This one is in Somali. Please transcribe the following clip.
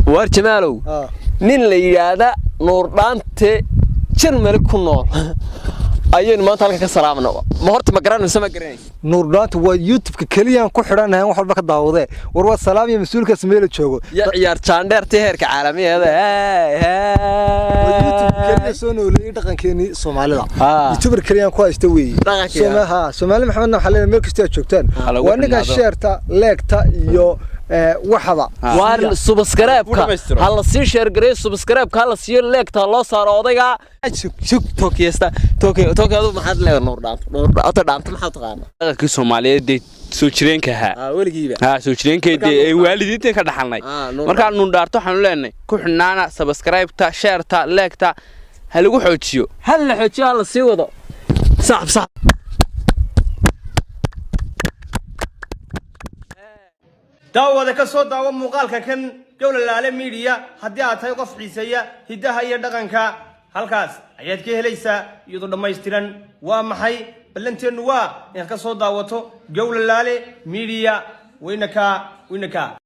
وارجمالو نين اللي هذا نور دانت جرمل كنور أيين ما تلقى كسرامنا ما هرت مقرن وسما قرني نور دانت ويوتيوب كليان كحرنا هم وحول بك داوده وروا السلام يمسؤول كسميل تشوجو يا عيار شاندر تهرك عالمي هذا ويوتيوب كليان سونو لي دقن كيني سوماليدا يوتيوبر كليان كو استوي سومها سومالي محمدنا وحلينا مeel kasta joogtaan waniga sheerta leegta iyo waxada waar subscribe-ka hal si share gareey subscribe-ka hal si leegta loo saaro odayga shuk tokiyasta tokiyadu maxaad leeyahay nuur dhaanta maxaad taqaana dhaqanka Soomaaliyeed soo jireenka waligiiba soo jireenkeeda ay waalidiinta ka dhaxalnay marka nuun dhaarto waxaan leenahay ku xinaana subscribe-ta share-ta leegta hal lagu xoojiyo hal la xoojiyo hal si wado صح daawada ka soo daawo muuqaalka kan Gowlalaale Media haddii aad tahay qof xiiseeya hidaha iyo dhaqanka halkaas ayaad ka helaysaa iyadoo dhameystiran waa maxay ballanteenu waa inaad ka soo daawato Gowlalaale Media weynaka